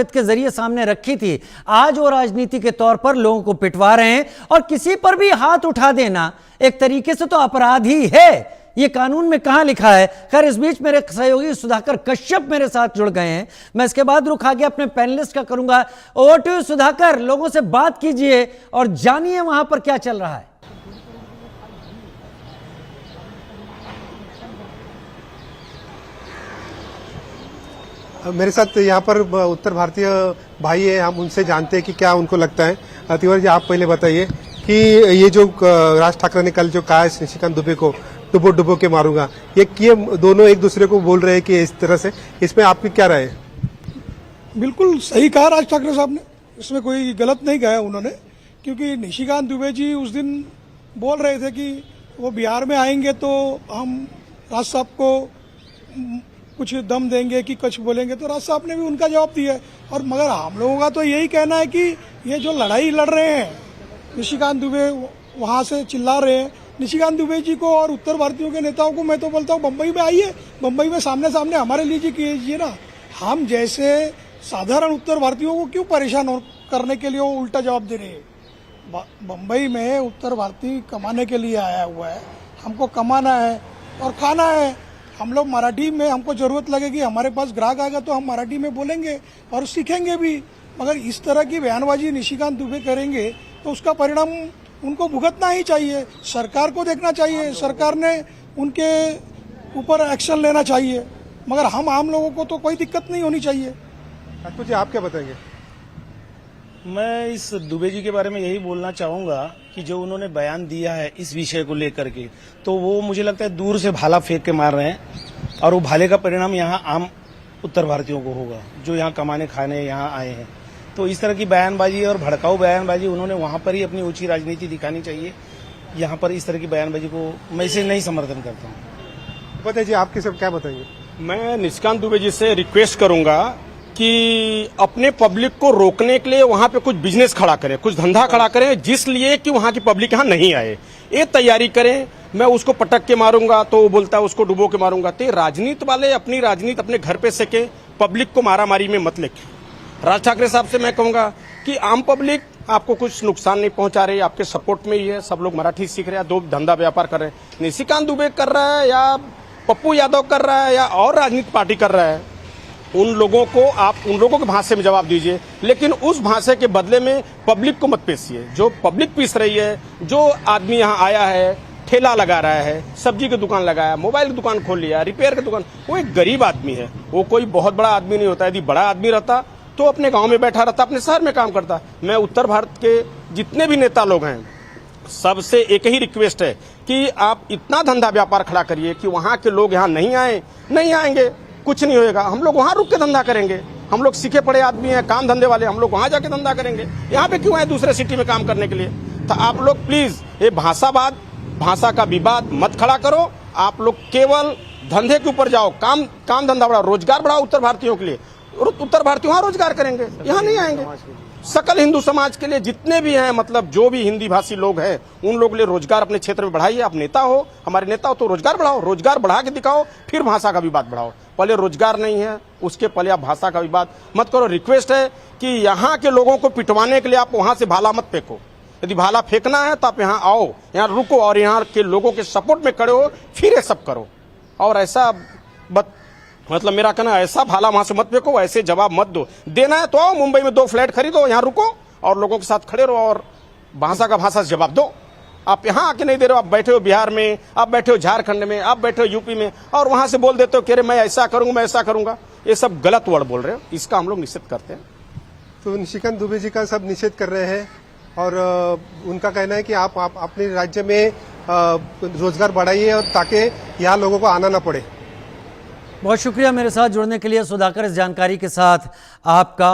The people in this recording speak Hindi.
के जरिए सामने रखी थी, आज वो राजनीति के तौर पर लोगों को पिटवा रहे हैं। और किसी पर भी हाथ उठा देना एक तरीके से तो अपराध ही है। ये कानून में कहां लिखा है? खैर, इस बीच मेरे सहयोगी सुधाकर कश्यप मेरे साथ जुड़ गए हैं। मैं इसके बाद रुख आगे अपने पैनलिस्ट का करूंगा। ओवर टू यू सुधाकर, लोगों से बात कीजिए और जानिए वहां पर क्या चल रहा है। मेरे साथ यहाँ पर उत्तर भारतीय भाई है, हम उनसे जानते हैं कि क्या उनको लगता है। तिवारी जी, आप पहले बताइए कि ये जो राज ठाकरे ने कल जो कहा है निशिकांत दुबे को डुबो डुबो के मारूंगा, ये दोनों एक दूसरे को बोल रहे हैं कि इस तरह से, इसमें आपकी क्या राय है? बिल्कुल सही कहा राज ठाकरे साहब ने, इसमें कोई गलत नहीं कहा उन्होंने, क्योंकि निशिकांत दुबे जी उस दिन बोल रहे थे कि वो बिहार में आएंगे तो हम राज साहब को कुछ दम देंगे कि कुछ बोलेंगे, तो राज साहब ने भी उनका जवाब दिया है। और मगर हम लोगों का तो यही कहना है कि ये जो लड़ाई लड़ रहे हैं, निशिकांत दुबे वहां से चिल्ला रहे हैं, निशिकांत दुबे जी को और उत्तर भारतीयों के नेताओं को मैं तो बोलता हूँ बम्बई में आइए, बम्बई में सामने सामने हमारे लिए कीजिए ना। हम जैसे साधारण उत्तर भारतीयों को क्यों परेशान करने के लिए वो उल्टा जवाब दे रहे हैं? बम्बई में उत्तर भारतीय कमाने के लिए आया हुआ है, हमको कमाना है और खाना है। हम लोग मराठी में, हमको जरूरत लगेगी, हमारे पास ग्राहक आएगा तो हम मराठी में बोलेंगे और सीखेंगे भी। मगर इस तरह की बयानबाजी निशिकांत दुबे करेंगे तो उसका परिणाम उनको भुगतना ही चाहिए, सरकार को देखना चाहिए, सरकार ने उनके ऊपर एक्शन लेना चाहिए। मगर हम आम लोगों को तो कोई दिक्कत नहीं होनी चाहिए। जी, आप क्या बताएंगे? मैं इस दुबे जी के बारे में यही बोलना चाहूंगा कि जो उन्होंने बयान दिया है इस विषय को लेकर के, तो वो मुझे लगता है दूर से भाला फेंक के मार रहे हैं और वो भाले का परिणाम यहाँ आम उत्तर भारतीयों को होगा जो यहाँ कमाने खाने यहाँ आए हैं। तो इस तरह की बयानबाजी और भड़काऊ बयानबाजी उन्होंने वहां पर ही अपनी ऊंची राजनीति दिखानी चाहिए। यहाँ पर इस तरह की बयानबाजी को मैं इसे नहीं समर्थन करता हूँ। बताइए जी, आपके सब क्या बताएंगे? मैं निशिकांत दुबे जी से रिक्वेस्ट करूंगा कि अपने पब्लिक को रोकने के लिए वहां पे कुछ बिजनेस खड़ा करें, कुछ धंधा खड़ा करें, जिस लिए कि वहां की पब्लिक यहाँ नहीं आए, ये तैयारी करें। मैं उसको पटक के मारूंगा तो वो बोलता है उसको डुबो के मारूंगा। तो राजनीति वाले अपनी राजनीति अपने घर पे सेके, पब्लिक को मारामारी में मत लेके। राज ठाकरे साहब से मैं कहूंगा कि आम पब्लिक आपको कुछ नुकसान नहीं पहुंचा रही, आपके सपोर्ट में ही है, सब लोग मराठी सीख रहे हैं, दो धंधा व्यापार कर रहे हैं। निशिकांत दुबे कर रहा है या पप्पू यादव कर रहा है या और राजनीतिक पार्टी कर रहा है, उन लोगों को आप उन लोगों के भाषा में जवाब दीजिए, लेकिन उस भाषा के बदले में पब्लिक को मत पेशिए। जो पब्लिक पीस रही है, जो आदमी यहाँ आया है, ठेला लगा रहा है, सब्जी की दुकान लगाया, मोबाइल की दुकान खोल लिया, रिपेयर की दुकान, वो एक गरीब आदमी है, वो कोई बहुत बड़ा आदमी नहीं होता। यदि बड़ा आदमी रहता तो अपने गांव में बैठा रहता, अपने शहर में काम करता। मैं उत्तर भारत के जितने भी नेता लोग हैं, सबसे एक ही रिक्वेस्ट है कि आप इतना धंधा व्यापार खड़ा करिए कि वहां के लोग यहाँ नहीं आएंगे, कुछ नहीं होएगा। हम लोग वहां रुक के धंधा करेंगे, हम लोग सीखे पड़े आदमी हैं, काम धंधे वाले, हम लोग वहां जाके धंधा करेंगे। यहाँ पे क्यों आए दूसरे सिटी में काम करने के लिए? तो आप लोग प्लीज ये भाषा का विवाद मत खड़ा करो। आप लोग केवल धंधे के ऊपर जाओ, काम धंधा बढ़ाओ, रोजगार बढ़ाओ उत्तर भारतीयों के लिए। उत्तर भारतीय वहां रोजगार करेंगे, यहाँ नहीं आएंगे। सकल हिंदू समाज के लिए जितने भी हैं, मतलब जो भी हिंदी भाषी लोग हैं, उन लोग के लिए रोजगार अपने क्षेत्र में बढ़ाइए। आप नेता हो, हमारे नेता हो, तो रोजगार बढ़ाओ, रोजगार बढ़ा के दिखाओ, फिर भाषा का विवाद बढ़ाओ। पहले रोजगार नहीं है, उसके पहले आप भाषा का विवाद मत करो। रिक्वेस्ट है कि यहाँ के लोगों को पिटवाने के लिए आप वहां से भाला मत फेंको। यदि भाला फेंकना है तो आप यहाँ आओ, यहाँ रुको और यहाँ के लोगों के सपोर्ट में खड़े हो, फिर ये सब करो। और ऐसा मतलब मेरा कहना, ऐसा भाला वहां से मत फेंको, ऐसे जवाब मत दो। देना है तो आओ, मुंबई में 2 फ्लैट खरीदो, यहाँ रुको और लोगों के साथ खड़े रहो और भाषा का भाषा से जवाब दो। आप यहाँ आके नहीं दे रहे हो, आप बैठे हो बिहार में, आप बैठे हो झारखंड में, आप बैठे हो यूपी में, और वहां से बोल देते हो कि मैं ऐसा करूंगा, मैं ऐसा करूंगा। ये सब गलत वर्ड बोल रहे हो, इसका हम लोग निषेध करते हैं। तो निशिकांत दुबे जी का सब निषेध कर रहे हैं और उनका कहना है कि आप अपने राज्य में रोजगार बढ़ाइए और ताकि यहाँ लोगों को आना ना पड़े। बहुत शुक्रिया मेरे साथ जुड़ने के लिए सुधाकर। इस जानकारी के साथ आपका